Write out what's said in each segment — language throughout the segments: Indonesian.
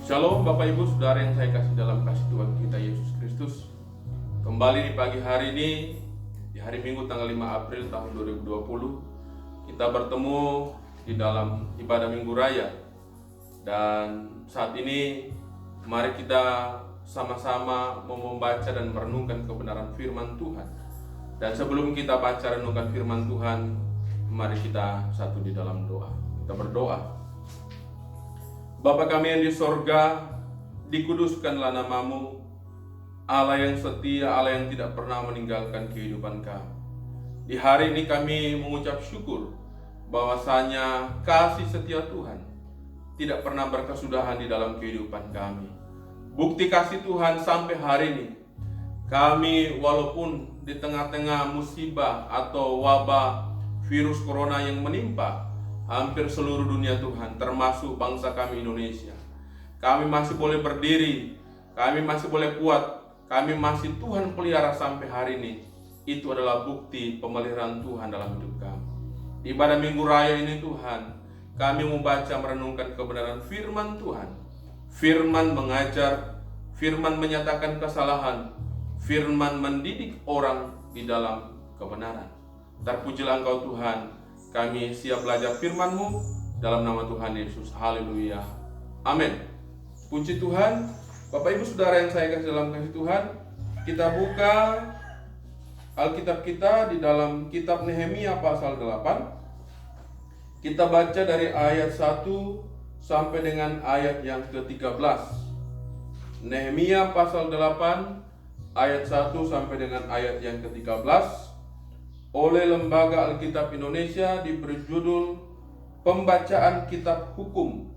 Shalom Bapak Ibu Saudara yang saya kasih dalam kasih Tuhan kita Yesus Kristus. Kembali di pagi hari ini, di hari Minggu tanggal 5 April tahun 2020, kita bertemu di dalam ibadah Minggu Raya. Dan saat ini mari kita sama-sama membaca dan merenungkan kebenaran firman Tuhan. Dan sebelum kita baca renungkan firman Tuhan, mari kita satu di dalam doa. Kita berdoa. Bapa kami yang di sorga, dikuduskanlah namamu, Allah yang setia, Allah yang tidak pernah meninggalkan kehidupan kami. Di hari ini kami mengucap syukur bahwasanya kasih setia Tuhan tidak pernah berkesudahan di dalam kehidupan kami. Bukti kasih Tuhan sampai hari ini, kami walaupun di tengah-tengah musibah atau wabah virus corona yang menimpa hampir seluruh dunia Tuhan, termasuk bangsa kami Indonesia, kami masih boleh berdiri, kami masih boleh kuat, kami masih Tuhan pelihara sampai hari ini. Itu adalah bukti pemeliharaan Tuhan dalam hidup kami. Di ibadah Minggu Raya ini Tuhan, kami membaca merenungkan kebenaran firman Tuhan. Firman mengajar, firman menyatakan kesalahan, firman mendidik orang di dalam kebenaran. Terpujilah Engkau Tuhan, kami siap belajar firman-Mu dalam nama Tuhan Yesus. Haleluya. Amin. Puji Tuhan. Bapak Ibu Saudara yang saya kasih dalam kasih Tuhan, kita buka Alkitab kita di dalam kitab Nehemia pasal 8. Kita baca dari ayat 1 sampai dengan ayat yang ke-13. Nehemia pasal 8 ayat 1 sampai dengan ayat yang ke-13. Oleh Lembaga Alkitab Indonesia diberi judul Pembacaan Kitab Hukum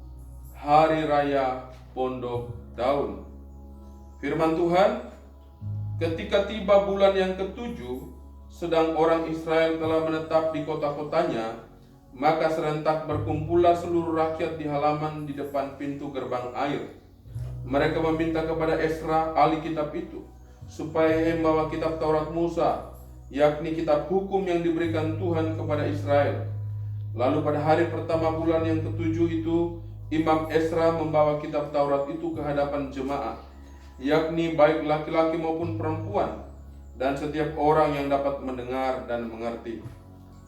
Hari Raya Pondok Daun. Firman Tuhan, ketika tiba bulan yang ke-7, sedang orang Israel telah menetap di kota-kotanya, maka serentak berkumpullah seluruh rakyat di halaman di depan pintu gerbang air. Mereka meminta kepada Esra, ahli kitab itu, supaya membawa kitab Taurat Musa, yakni kitab hukum yang diberikan Tuhan kepada Israel. Lalu pada hari pertama bulan yang ke-7 itu, Imam Esra membawa kitab Taurat itu ke hadapan jemaat, yakni baik laki-laki maupun perempuan, dan setiap orang yang dapat mendengar dan mengerti.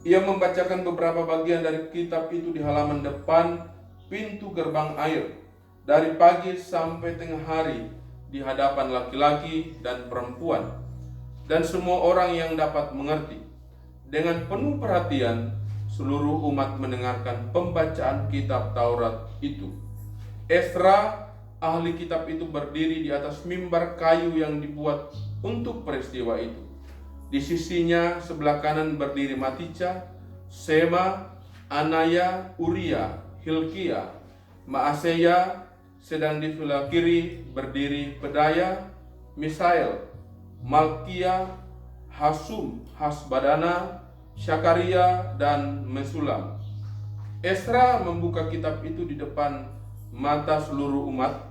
Ia membacakan beberapa bagian dari kitab itu di halaman depan pintu gerbang air, dari pagi sampai tengah hari, di hadapan laki-laki dan perempuan, dan semua orang yang dapat mengerti. Dengan penuh perhatian, seluruh umat mendengarkan pembacaan kitab Taurat itu. Esra, ahli kitab itu, berdiri di atas mimbar kayu yang dibuat untuk peristiwa itu. Di sisinya sebelah kanan berdiri Matica, Sema, Anaya, Uria, Hilkia, Maaseya, sedang di sebelah kiri berdiri Pedaya, Misael, Malkia, Hasum, Hasbadana, Syakaria, dan Mesulam. Esra membuka kitab itu di depan mata seluruh umat,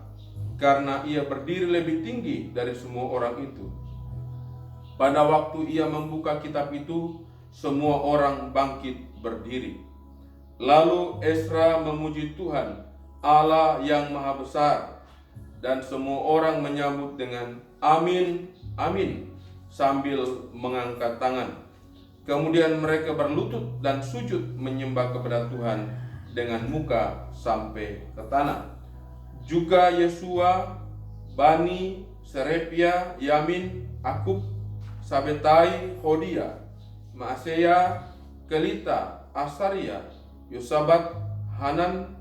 karena ia berdiri lebih tinggi dari semua orang itu. Pada waktu ia membuka kitab itu, semua orang bangkit berdiri. Lalu Esra memuji Tuhan, Allah yang Maha Besar, dan semua orang menyambut dengan amin, amin, sambil mengangkat tangan. Kemudian mereka berlutut dan sujud menyembah kepada Tuhan dengan muka sampai ke tanah. Juga Yesua, Bani, Serepia, Yamin, Akub, Sabetai, Hodia, Maaseya, Kelita, Asaria, Yosabat, Hanan,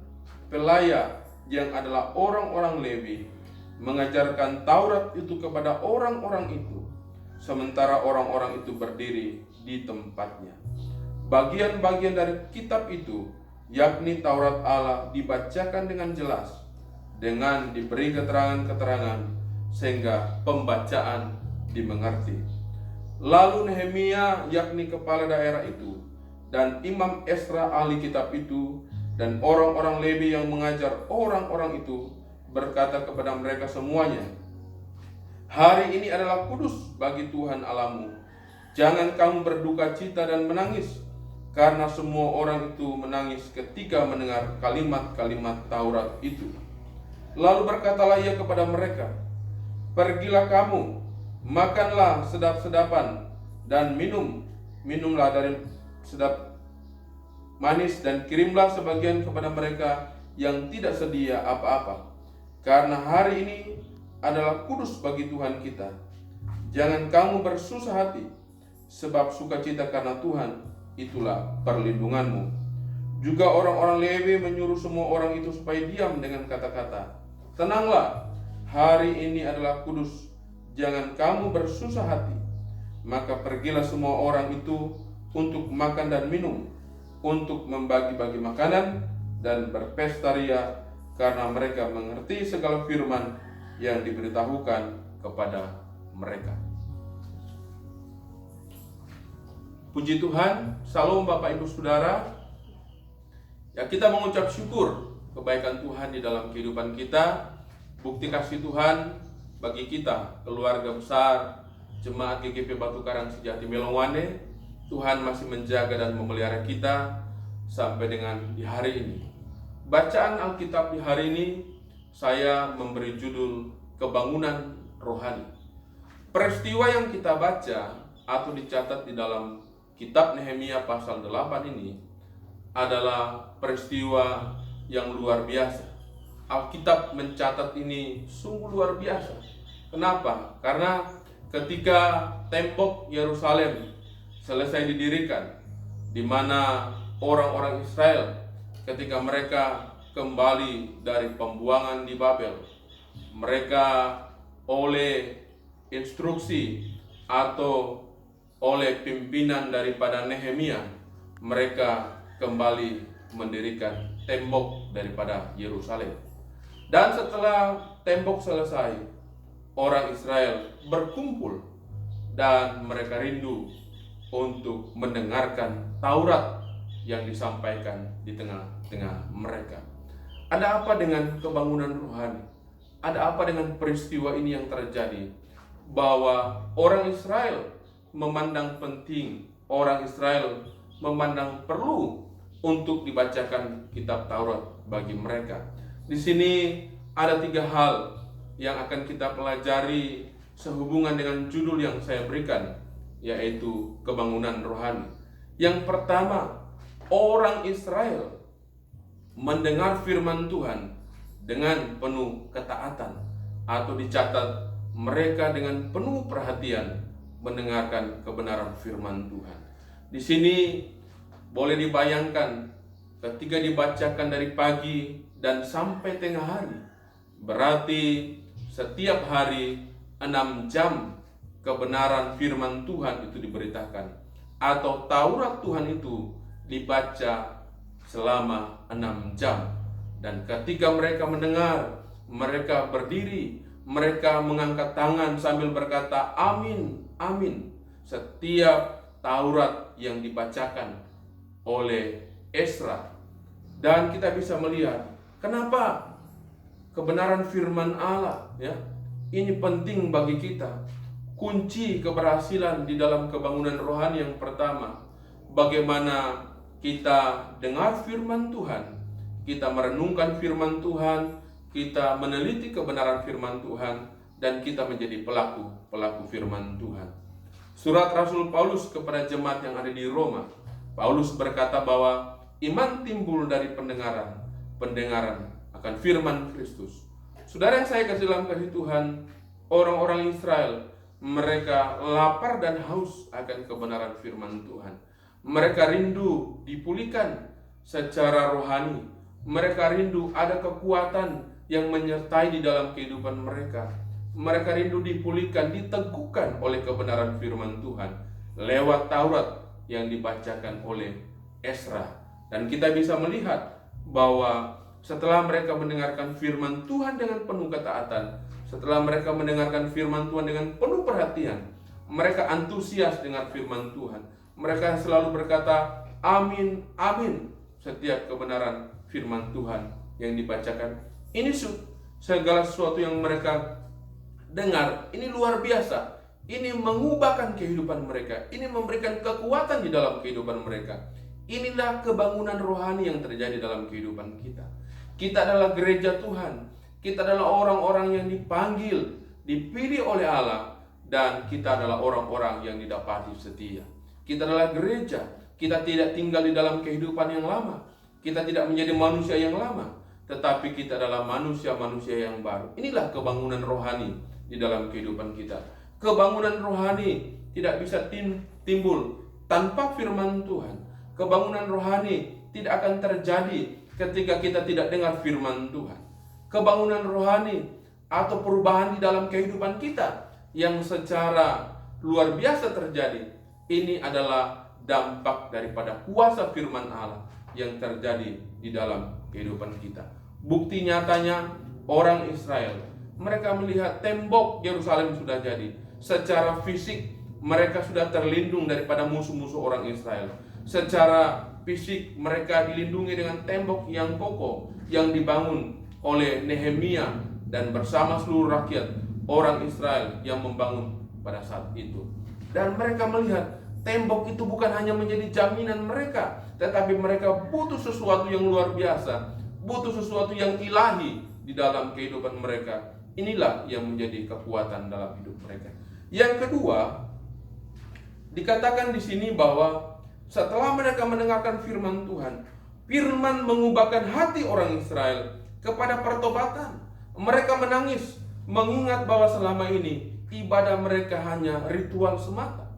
Pelaya, yang adalah orang-orang Lewi, mengajarkan Taurat itu kepada orang-orang itu, sementara orang-orang itu berdiri di tempatnya. Bagian-bagian dari kitab itu, yakni Taurat Allah, dibacakan dengan jelas, dengan diberi keterangan-keterangan, sehingga pembacaan dimengerti. Lalu Nehemia, yakni kepala daerah itu, dan Imam Esra, ahli kitab itu, dan orang-orang Lewi yang mengajar orang-orang itu, berkata kepada mereka semuanya, hari ini adalah kudus bagi Tuhan Allahmu. Jangan kamu berduka cita dan menangis, karena semua orang itu menangis ketika mendengar kalimat-kalimat Taurat itu. Lalu berkatalah ia kepada mereka, "Pergilah kamu, makanlah sedap-sedapan, dan minumlah dari sedap manis, dan kirimlah sebagian kepada mereka yang tidak sedia apa-apa. Karena hari ini adalah kudus bagi Tuhan kita. Jangan kamu bersusah hati, sebab sukacita karena Tuhan itulah perlindunganmu." Juga orang-orang Lewi menyuruh semua orang itu supaya diam dengan kata-kata, "Tenanglah, hari ini adalah kudus, jangan kamu bersusah hati." Maka pergilah semua orang itu untuk makan dan minum, untuk membagi-bagi makanan dan berpesta ria, karena mereka mengerti segala firman yang diberitahukan kepada mereka. Puji Tuhan, Salam Bapak Ibu Saudara. Ya, kita mengucap syukur kebaikan Tuhan di dalam kehidupan kita, bukti kasih Tuhan bagi kita, keluarga besar Jemaat GKP Batu Karang Sejati Melongwane. Tuhan masih menjaga dan memelihara kita sampai dengan di hari ini. Bacaan Alkitab di hari ini saya memberi judul Kebangunan Rohani. Peristiwa yang kita baca atau dicatat di dalam kitab Nehemia pasal 8 ini adalah peristiwa yang luar biasa. Alkitab mencatat ini sungguh luar biasa. Kenapa? Karena ketika tembok Yerusalem selesai didirikan, di mana orang-orang Israel ketika mereka kembali dari pembuangan di Babel, mereka oleh instruksi atau oleh pimpinan daripada Nehemia, mereka kembali mendirikan tembok daripada Yerusalem. Dan setelah tembok selesai, orang Israel berkumpul dan mereka rindu untuk mendengarkan Taurat yang disampaikan di tengah-tengah mereka. Ada apa dengan kebangunan rohani? Ada apa dengan peristiwa ini yang terjadi? Bahwa orang Israel memandang penting, orang Israel memandang perlu untuk dibacakan kitab Taurat bagi mereka. Di sini ada 3 hal yang akan kita pelajari sehubungan dengan judul yang saya berikan, yaitu kebangunan rohani. Yang pertama, orang Israel mendengar firman Tuhan dengan penuh ketaatan, atau dicatat mereka dengan penuh perhatian mendengarkan kebenaran firman Tuhan. Di sini boleh dibayangkan ketika dibacakan dari pagi dan sampai tengah hari, berarti setiap hari 6 jam kebenaran firman Tuhan itu diberitakan, atau Taurat Tuhan itu dibaca selama 6 jam. Dan ketika mereka mendengar, mereka berdiri, mereka mengangkat tangan sambil berkata, "Amin, amin." Setiap Taurat yang dibacakan oleh Esra. Dan kita bisa melihat kenapa kebenaran firman Allah, ya, ini penting bagi kita. Kunci keberhasilan di dalam kebangunan rohani yang pertama, bagaimana kita dengar firman Tuhan, kita merenungkan firman Tuhan, kita meneliti kebenaran firman Tuhan, dan kita menjadi pelaku firman Tuhan. Surat Rasul Paulus kepada jemaat yang ada di Roma, Paulus berkata bahwa iman timbul dari pendengaran akan firman Kristus. Saudara yang saya kasih dalam kasih Tuhan, orang-orang Israel, mereka lapar dan haus akan kebenaran firman Tuhan. Mereka rindu dipulihkan secara rohani. Mereka rindu ada kekuatan yang menyertai di dalam kehidupan mereka. Mereka rindu dipulihkan, diteguhkan oleh kebenaran firman Tuhan lewat Taurat yang dibacakan oleh Esra. Dan kita bisa melihat bahwa setelah mereka mendengarkan firman Tuhan dengan penuh ketaatan, setelah mereka mendengarkan firman Tuhan dengan penuh perhatian, mereka antusias dengan firman Tuhan. Mereka selalu berkata, "Amin, amin," setiap kebenaran firman Tuhan yang dibacakan. Ini segala sesuatu yang mereka dengar, ini luar biasa. Ini mengubahkan kehidupan mereka. Ini memberikan kekuatan di dalam kehidupan mereka. Inilah kebangunan rohani yang terjadi dalam kehidupan kita. Kita adalah gereja Tuhan. Kita adalah orang-orang yang dipanggil, dipilih oleh Allah, dan kita adalah orang-orang yang didapati setia. Kita adalah gereja. Kita tidak tinggal di dalam kehidupan yang lama. Kita tidak menjadi manusia yang lama, tetapi kita adalah manusia-manusia yang baru. Inilah kebangunan rohani di dalam kehidupan kita. Kebangunan rohani tidak bisa timbul tanpa firman Tuhan. Kebangunan rohani tidak akan terjadi ketika kita tidak dengar firman Tuhan. Kebangunan rohani atau perubahan di dalam kehidupan kita yang secara luar biasa terjadi, ini adalah dampak daripada kuasa firman Allah yang terjadi di dalam kehidupan kita. Bukti nyatanya orang Israel, mereka melihat tembok Yerusalem sudah jadi. Secara fisik mereka sudah terlindung daripada musuh-musuh orang Israel. Secara fisik mereka dilindungi dengan tembok yang kokoh yang dibangun oleh Nehemia dan bersama seluruh rakyat orang Israel yang membangun pada saat itu. Dan mereka melihat tembok itu bukan hanya menjadi jaminan mereka, tetapi mereka butuh sesuatu yang luar biasa, butuh sesuatu yang ilahi di dalam kehidupan mereka. Inilah yang menjadi kekuatan dalam hidup mereka. Yang kedua, dikatakan di sini bahwa setelah mereka mendengarkan firman Tuhan, firman mengubahkan hati orang Israel kepada pertobatan. Mereka menangis, mengingat bahwa selama ini ibadah mereka hanya ritual semata.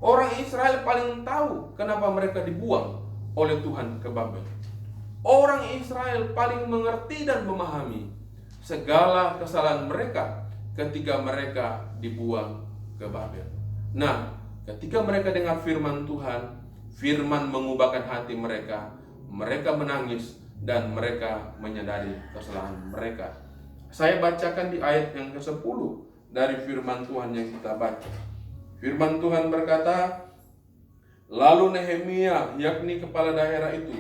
Orang Israel paling tahu kenapa mereka dibuang oleh Tuhan ke Babel. Orang Israel paling mengerti dan memahami segala kesalahan mereka ketika mereka dibuang ke Babel. Nah, ketika mereka dengar firman Tuhan, firman mengubahkan hati mereka, mereka menangis dan mereka menyadari kesalahan mereka. Saya bacakan di ayat yang ke-10 dari firman Tuhan yang kita baca. Firman Tuhan berkata, lalu Nehemia, yakni kepala daerah itu,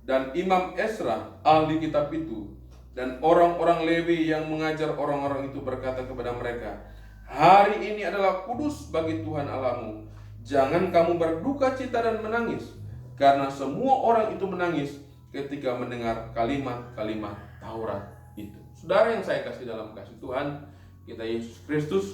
dan Imam Ezra, ahli kitab itu, dan orang-orang Lewi yang mengajar orang-orang itu berkata kepada mereka, hari ini adalah kudus bagi Tuhan Allahmu. Jangan kamu berduka cita dan menangis, karena semua orang itu menangis ketika mendengar kalimat-kalimat Taurat itu. Saudara yang saya kasih dalam kasih Tuhan, kita Yesus Kristus,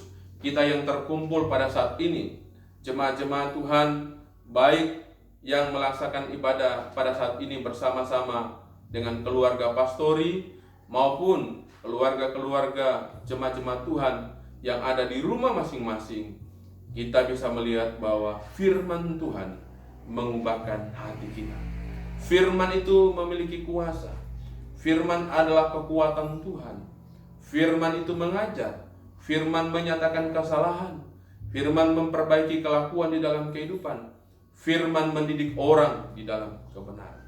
kita yang terkumpul pada saat ini, jemaat-jemaat Tuhan, baik yang melaksanakan ibadah pada saat ini bersama-sama dengan keluarga pastori, maupun keluarga-keluarga jemaat-jemaat Tuhan yang ada di rumah masing-masing, kita bisa melihat bahwa firman Tuhan mengubahkan hati kita. Firman itu memiliki kuasa. Firman adalah kekuatan Tuhan. Firman itu mengajar. Firman menyatakan kesalahan. Firman memperbaiki kelakuan di dalam kehidupan. Firman mendidik orang di dalam kebenaran.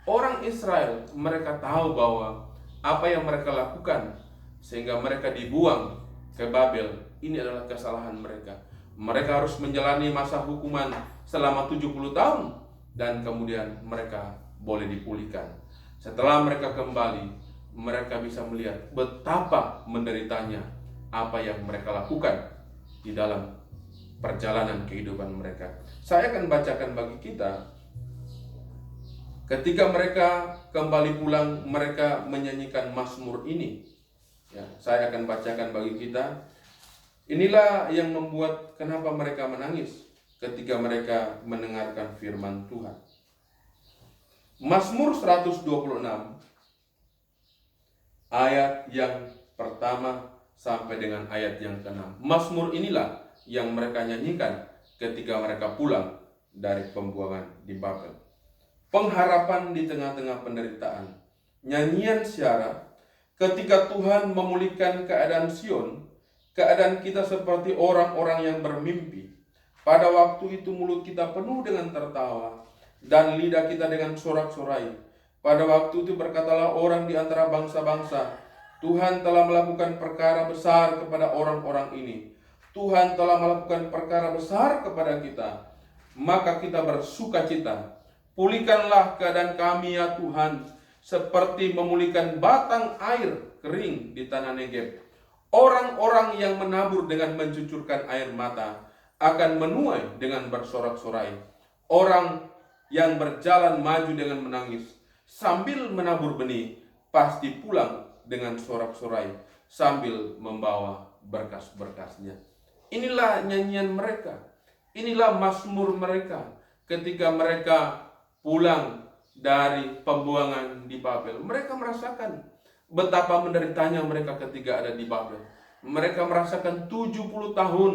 Orang Israel, mereka tahu bahwa apa yang mereka lakukan sehingga mereka dibuang ke Babel, ini adalah kesalahan mereka. Mereka harus menjalani masa hukuman selama 70 tahun dan kemudian mereka boleh dipulihkan. Setelah mereka kembali, mereka bisa melihat betapa menderitanya apa yang mereka lakukan di dalam perjalanan kehidupan mereka. Saya akan bacakan bagi kita. Ketika mereka kembali pulang, mereka menyanyikan mazmur ini. Ya, saya akan bacakan bagi kita. Inilah yang membuat kenapa mereka menangis ketika mereka mendengarkan firman Tuhan. Mazmur 126 ayat yang pertama sampai dengan ayat yang ke-6. Mazmur inilah yang mereka nyanyikan ketika mereka pulang dari pembuangan di Babel. Pengharapan di tengah-tengah penderitaan. Nyanyian syarat ketika Tuhan memulihkan keadaan Sion. Keadaan kita seperti orang-orang yang bermimpi. Pada waktu itu mulut kita penuh dengan tertawa dan lidah kita dengan sorak-sorai. Pada waktu itu berkatalah orang di antara bangsa-bangsa, Tuhan telah melakukan perkara besar kepada orang-orang ini. Tuhan telah melakukan perkara besar kepada kita. Maka kita bersuka cita. Pulihkanlah keadaan kami ya Tuhan, seperti memulihkan batang air kering di tanah Negeb. Orang-orang yang menabur dengan mencucurkan air mata akan menuai dengan bersorak-sorai. Orang yang berjalan maju dengan menangis sambil menabur benih pasti pulang dengan sorak-sorai sambil membawa berkas-berkasnya. Inilah nyanyian mereka, inilah mazmur mereka ketika mereka pulang dari pembuangan di Babel. Mereka merasakan betapa menderitanya mereka ketika ada di Babel. Mereka merasakan 70 tahun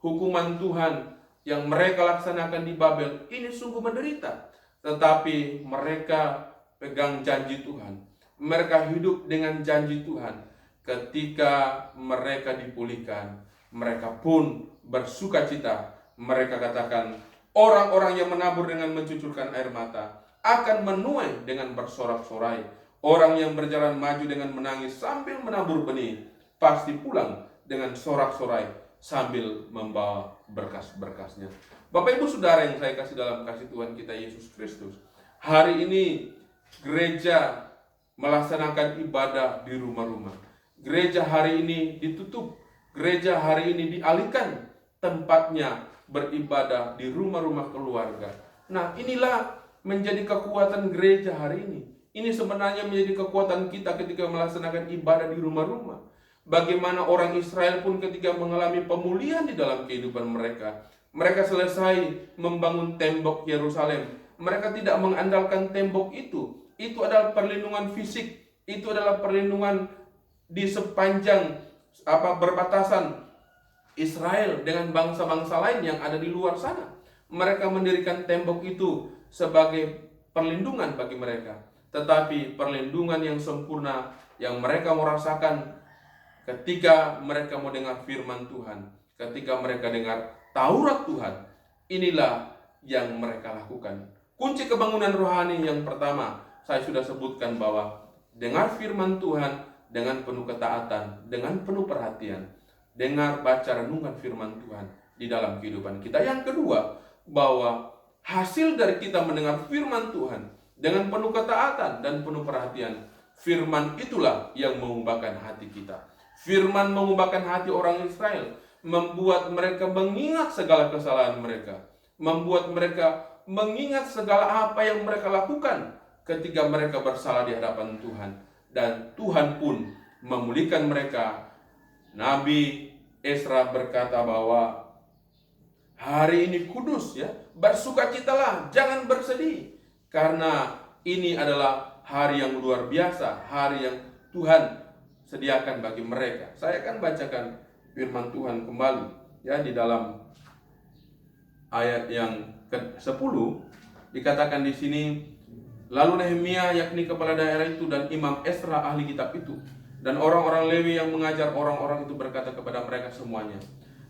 hukuman Tuhan yang mereka laksanakan di Babel. Ini sungguh menderita. Tetapi mereka pegang janji Tuhan. Mereka hidup dengan janji Tuhan. Ketika mereka dipulihkan, mereka pun bersuka cita. Mereka katakan, orang-orang yang menabur dengan mencucurkan air mata akan menuai dengan bersorak-sorai. Orang yang berjalan maju dengan menangis sambil menabur benih pasti pulang dengan sorak-sorai sambil membawa berkas-berkasnya. Bapak Ibu Saudara yang saya kasih dalam kasih Tuhan kita Yesus Kristus, hari ini gereja melaksanakan ibadah di rumah-rumah. Gereja hari ini ditutup. Gereja hari ini dialihkan tempatnya beribadah di rumah-rumah keluarga. Nah, inilah menjadi kekuatan gereja hari ini. Ini sebenarnya menjadi kekuatan kita ketika melaksanakan ibadah di rumah-rumah. Bagaimana orang Israel pun ketika mengalami pemulihan di dalam kehidupan mereka. Mereka selesai membangun tembok Yerusalem. Mereka tidak mengandalkan tembok itu. Itu adalah perlindungan fisik. Itu adalah perlindungan di sepanjang berbatasan Israel dengan bangsa-bangsa lain yang ada di luar sana. Mereka mendirikan tembok itu sebagai perlindungan bagi mereka. Tetapi perlindungan yang sempurna yang mereka merasakan ketika mereka mau dengar firman Tuhan, ketika mereka dengar Taurat Tuhan, inilah yang mereka lakukan. Kunci kebangunan rohani yang pertama, saya sudah sebutkan bahwa dengar firman Tuhan dengan penuh ketaatan, dengan penuh perhatian. Dengar, baca, renungan firman Tuhan di dalam kehidupan kita. Yang kedua, bahwa hasil dari kita mendengar firman Tuhan dengan penuh ketaatan dan penuh perhatian, firman itulah yang mengubahkan hati kita. Firman mengubahkan hati orang Israel, membuat mereka mengingat segala kesalahan mereka, membuat mereka mengingat segala apa yang mereka lakukan ketika mereka bersalah di hadapan Tuhan. Dan Tuhan pun memulihkan mereka. Nabi Esra berkata bahwa hari ini kudus, ya, bersukacitalah, jangan bersedih, karena ini adalah hari yang luar biasa, hari yang Tuhan sediakan bagi mereka. Saya akan bacakan firman Tuhan kembali, ya, di dalam ayat yang ke-10 dikatakan di sini, lalu Nehemia, yakni kepala daerah itu, dan Imam Esra ahli kitab itu, dan orang-orang Lewi yang mengajar orang-orang itu berkata kepada mereka semuanya,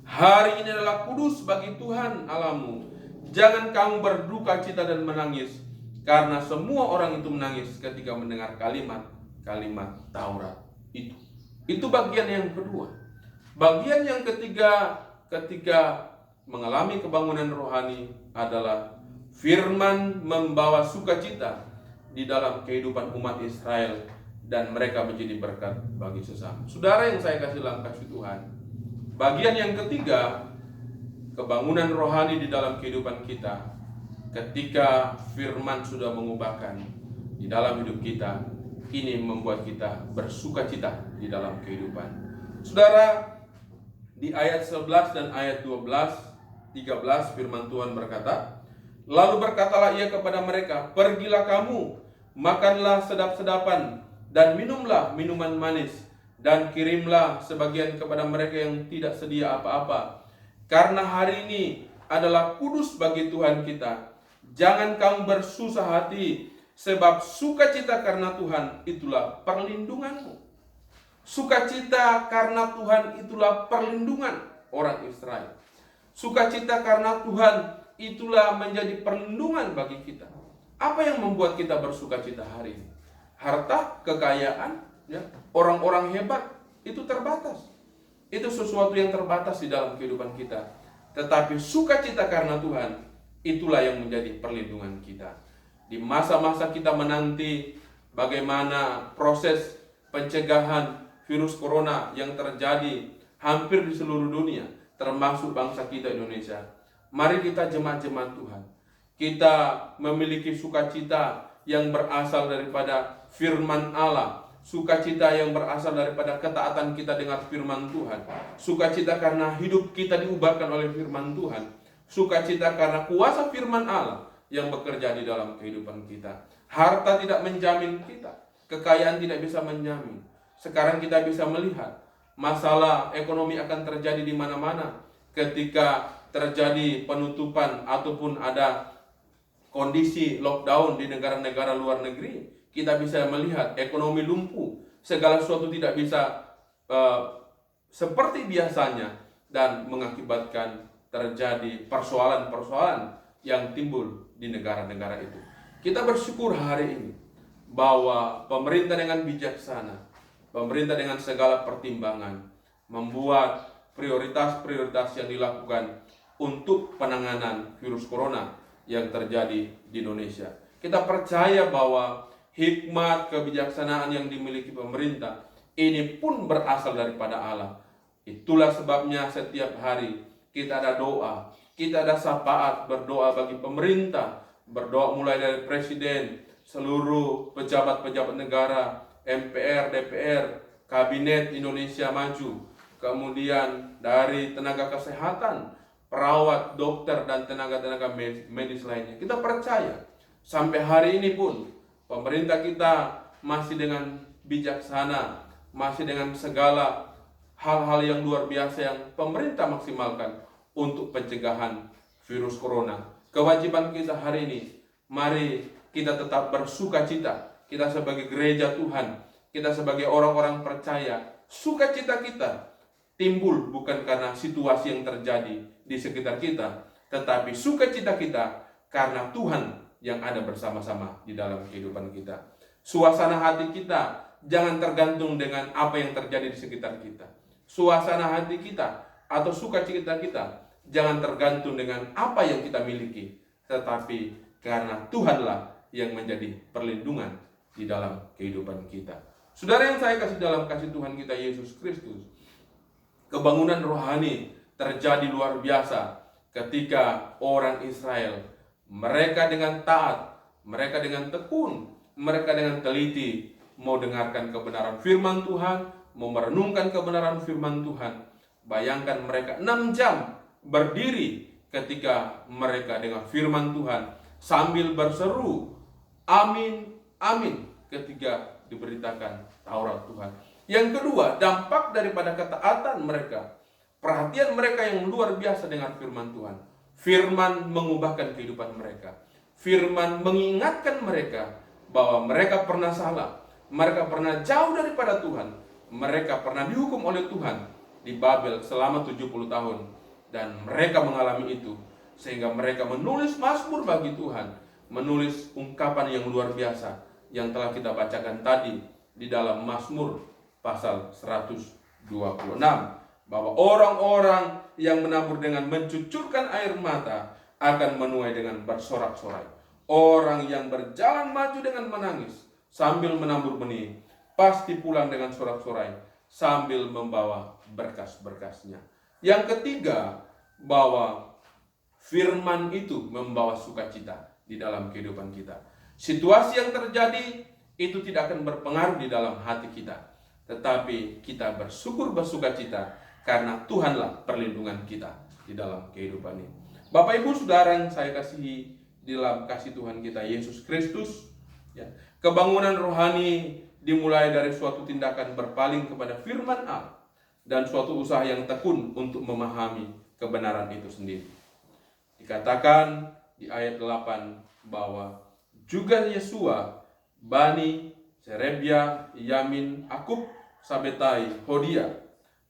hari ini adalah kudus bagi Tuhan Allahmu. Jangan kamu berduka cita dan menangis, karena semua orang itu menangis ketika mendengar kalimat-kalimat Taurat itu. Itu bagian yang kedua. Bagian yang ketiga ketika mengalami kebangunan rohani adalah firman membawa sukacita di dalam kehidupan umat Israel, dan mereka menjadi berkat bagi sesama. Saudara yang saya kasih dalam kasih Tuhan, bagian yang ketiga, kebangunan rohani di dalam kehidupan kita, ketika firman sudah mengubahkan di dalam hidup kita, ini membuat kita bersukacita di dalam kehidupan. Saudara, di ayat 11 dan ayat 13 firman Tuhan berkata, lalu berkatalah ia kepada mereka, pergilah kamu, makanlah sedap-sedapan, dan minumlah minuman manis, dan kirimlah sebagian kepada mereka yang tidak sedia apa-apa, karena hari ini adalah kudus bagi Tuhan kita. Jangan kamu bersusah hati, sebab sukacita karena Tuhan itulah perlindunganmu. Sukacita karena Tuhan itulah perlindungan orang Israel. Sukacita karena Tuhan itulah menjadi perlindungan bagi kita. Apa yang membuat kita bersukacita hari ini? Harta, kekayaan, ya, orang-orang hebat, itu terbatas. Itu sesuatu yang terbatas di dalam kehidupan kita. Tetapi sukacita karena Tuhan, itulah yang menjadi perlindungan kita. Di masa-masa kita menanti bagaimana proses pencegahan virus corona yang terjadi hampir di seluruh dunia, termasuk bangsa kita Indonesia. Mari kita jemaat-jemaat Tuhan, kita memiliki sukacita yang berasal daripada firman Allah, sukacita yang berasal daripada ketaatan kita dengan firman Tuhan, sukacita karena hidup kita diubahkan oleh firman Tuhan, sukacita karena kuasa firman Allah yang bekerja di dalam kehidupan kita. Harta tidak menjamin kita, kekayaan tidak bisa menjamin. Sekarang kita bisa melihat masalah ekonomi akan terjadi di mana-mana ketika terjadi penutupan ataupun ada kondisi lockdown di negara-negara luar negeri. Kita bisa melihat ekonomi lumpuh, segala sesuatu tidak bisa seperti biasanya, dan mengakibatkan terjadi persoalan-persoalan yang timbul di negara-negara itu. Kita bersyukur hari ini bahwa pemerintah dengan bijaksana, pemerintah dengan segala pertimbangan membuat prioritas-prioritas yang dilakukan untuk penanganan virus corona yang terjadi di Indonesia. Kita percaya bahwa hikmat kebijaksanaan yang dimiliki pemerintah ini pun berasal daripada Allah. Itulah sebabnya setiap hari kita ada doa, kita ada syafaat berdoa bagi pemerintah, berdoa mulai dari presiden, seluruh pejabat-pejabat negara, MPR, DPR, Kabinet Indonesia Maju, kemudian dari tenaga kesehatan, perawat, dokter, dan tenaga-tenaga medis lainnya. Kita percaya sampai hari ini pun pemerintah kita masih dengan bijaksana, masih dengan segala hal-hal yang luar biasa yang pemerintah maksimalkan untuk pencegahan virus corona. Kewajiban kita hari ini, mari kita tetap bersukacita. Kita sebagai gereja Tuhan, kita sebagai orang-orang percaya, sukacita kita timbul bukan karena situasi yang terjadi di sekitar kita, tetapi sukacita kita karena Tuhan yang ada bersama-sama di dalam kehidupan kita. Suasana hati kita jangan tergantung dengan apa yang terjadi di sekitar kita. Suasana hati kita atau sukacita kita jangan tergantung dengan apa yang kita miliki, tetapi karena Tuhanlah yang menjadi perlindungan di dalam kehidupan kita. Saudara yang saya kasih dalam kasih Tuhan kita Yesus Kristus, kebangunan rohani terjadi luar biasa ketika orang Israel, mereka dengan taat, mereka dengan tekun, mereka dengan teliti mau dengarkan kebenaran firman Tuhan, mau merenungkan kebenaran firman Tuhan. Bayangkan mereka 6 jam berdiri ketika mereka dengan firman Tuhan sambil berseru amin, amin ketika diberitakan Taurat Tuhan. Yang kedua, dampak daripada ketaatan mereka, perhatian mereka yang luar biasa dengan firman Tuhan. Firman mengubahkan kehidupan mereka. Firman mengingatkan mereka bahwa mereka pernah salah, mereka pernah jauh daripada Tuhan, mereka pernah dihukum oleh Tuhan di Babel selama 70 tahun, dan mereka mengalami itu sehingga mereka menulis mazmur bagi Tuhan, menulis ungkapan yang luar biasa yang telah kita bacakan tadi di dalam Mazmur pasal 126, bahwa orang-orang yang menabur dengan mencucurkan air mata akan menuai dengan bersorak-sorai. Orang yang berjalan maju dengan menangis sambil menabur benih pasti pulang dengan sorak-sorai sambil membawa berkas-berkasnya. Yang ketiga, bahwa firman itu membawa sukacita di dalam kehidupan kita. Situasi yang terjadi itu tidak akan berpengaruh di dalam hati kita, tetapi kita bersukacita karena Tuhanlah perlindungan kita di dalam kehidupan ini. Bapak Ibu Saudara yang saya kasihi di dalam kasih Tuhan kita Yesus Kristus, ya, kebangunan rohani dimulai dari suatu tindakan berpaling kepada firman Allah dan suatu usaha yang tekun untuk memahami kebenaran itu sendiri. Dikatakan di ayat 8 bahwa juga Yesua, Bani, Serebia, Yamin, Akub, Sabetai, Hodia,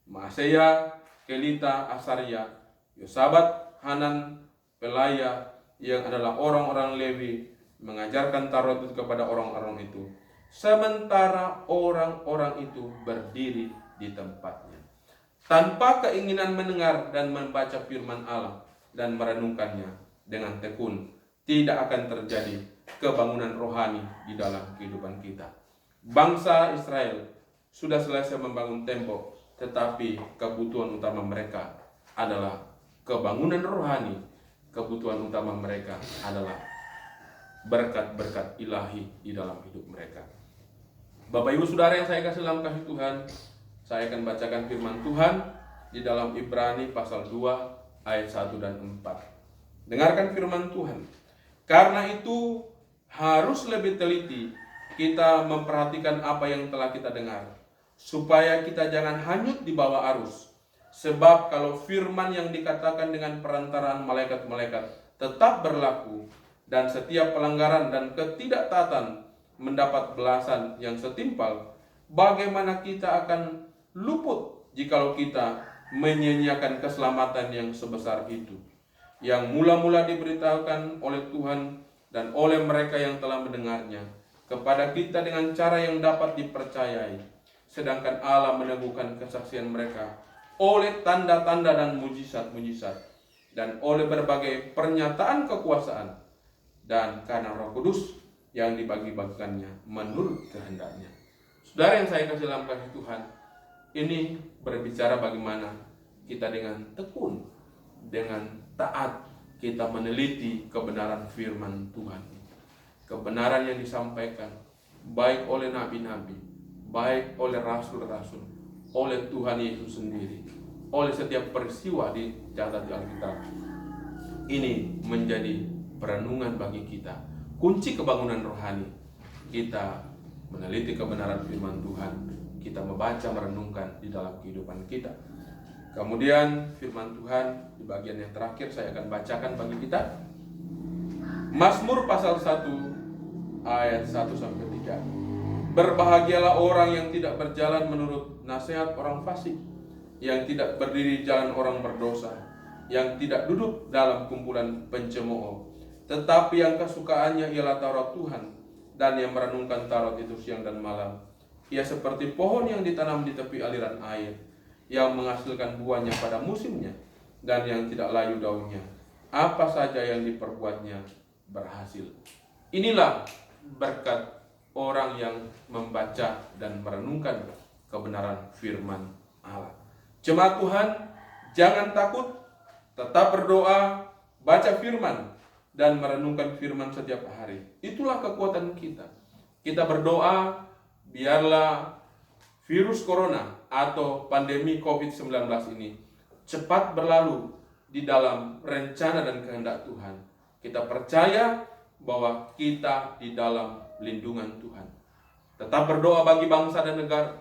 Maaseya, Kelita, Asaria, Yosabat, Hanan, Pelaya, yang adalah orang-orang Lewi, mengajarkan Taurat itu kepada orang-orang itu, sementara orang-orang itu berdiri di tempatnya, tanpa keinginan mendengar dan membaca firman Allah dan merenungkannya dengan tekun. Tidak akan terjadi kebangunan rohani di dalam kehidupan kita. Bangsa Israel sudah selesai membangun tembok, tetapi kebutuhan utama mereka adalah kebangunan rohani. Kebutuhan utama mereka adalah berkat-berkat ilahi di dalam hidup mereka. Bapak Ibu Saudara yang saya kasih dalam kasih Tuhan, saya akan bacakan firman Tuhan di dalam Ibrani pasal 2 ayat 1 dan 4. Dengarkan firman Tuhan. Karena itu harus lebih teliti kita memperhatikan apa yang telah kita dengar, supaya kita jangan hanyut di bawah arus. Sebab kalau firman yang dikatakan dengan perantaraan malaikat-malaikat tetap berlaku, dan setiap pelanggaran dan ketidaktaatan mendapat belasan yang setimpal, bagaimana kita akan luput jikalau kita menyia-nyiakan keselamatan yang sebesar itu, yang mula-mula diberitahukan oleh Tuhan dan oleh mereka yang telah mendengarnya kepada kita dengan cara yang dapat dipercayai, sedangkan Allah meneguhkan kesaksian mereka oleh tanda-tanda dan mujizat-mujizat, dan oleh berbagai pernyataan kekuasaan, dan karena Roh Kudus yang dibagi-bagikannya menurut kehendaknya. Saudara yang saya kasih dalam kasih Tuhan, ini berbicara bagaimana kita dengan tekun, dengan taat, kita meneliti kebenaran firman Tuhan. Kebenaran yang disampaikan baik oleh nabi-nabi, baik oleh rasul-rasul, oleh Tuhan Yesus sendiri, oleh setiap peristiwa dicatat di Alkitab. Ini menjadi perenungan bagi kita. Kunci kebangunan rohani, kita meneliti kebenaran firman Tuhan, kita membaca, merenungkan di dalam kehidupan kita. Kemudian firman Tuhan di bagian yang terakhir saya akan bacakan bagi kita. Mazmur pasal 1 ayat 1-3. Berbahagialah orang yang tidak berjalan menurut nasihat orang fasik, yang tidak berdiri di jalan orang berdosa, yang tidak duduk dalam kumpulan pencemooh, tetapi yang kesukaannya ialah Taurat Tuhan, dan yang merenungkan Taurat itu siang dan malam. Ia seperti pohon yang ditanam di tepi aliran air, yang menghasilkan buahnya pada musimnya, dan yang tidak layu daunnya. Apa saja yang diperbuatnya berhasil. Inilah berkat orang yang membaca dan merenungkan kebenaran firman Allah. Jemaat Tuhan, jangan takut, tetap berdoa, baca firman, dan merenungkan firman setiap hari. Itulah kekuatan kita. Kita berdoa, biarlah virus corona atau pandemi COVID-19 ini cepat berlalu di dalam rencana dan kehendak Tuhan. Kita percaya bahwa kita di dalam lindungan Tuhan. Tetap berdoa bagi bangsa dan negara,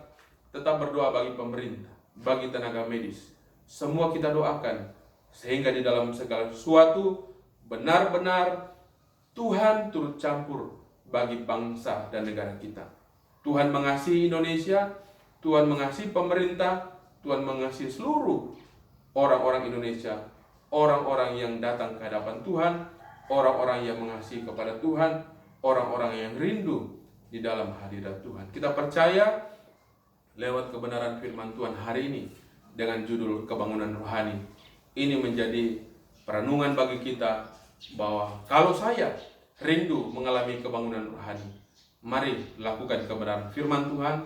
tetap berdoa bagi pemerintah, bagi tenaga medis. Semua kita doakan, sehingga di dalam segala sesuatu benar-benar Tuhan turut campur bagi bangsa dan negara kita. Tuhan mengasihi Indonesia, Tuhan mengasihi pemerintah, Tuhan mengasihi seluruh orang-orang Indonesia, orang-orang yang datang ke hadapan Tuhan, orang-orang yang mengasihi kepada Tuhan, orang-orang yang rindu di dalam hadirat Tuhan. Kita percaya lewat kebenaran firman Tuhan hari ini dengan judul kebangunan rohani. Ini menjadi perenungan bagi kita bahwa kalau saya rindu mengalami kebangunan rohani, mari lakukan kebenaran firman Tuhan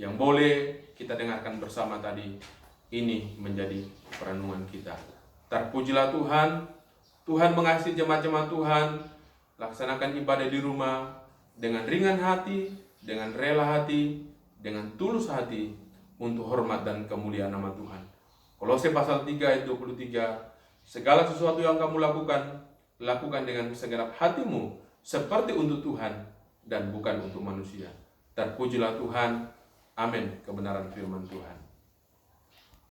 yang boleh kita dengarkan bersama tadi. Ini menjadi perenungan kita. Terpujilah Tuhan. Tuhan mengasihi jemaat-jemaat Tuhan. Laksanakan ibadah di rumah dengan ringan hati, dengan rela hati, dengan tulus hati untuk hormat dan kemuliaan nama Tuhan. Kolose pasal 3 ayat 23. Segala sesuatu yang kamu lakukan, lakukan dengan segenap hatimu seperti untuk Tuhan dan bukan untuk manusia. Terpujilah Tuhan. Amin. Kebenaran firman Tuhan.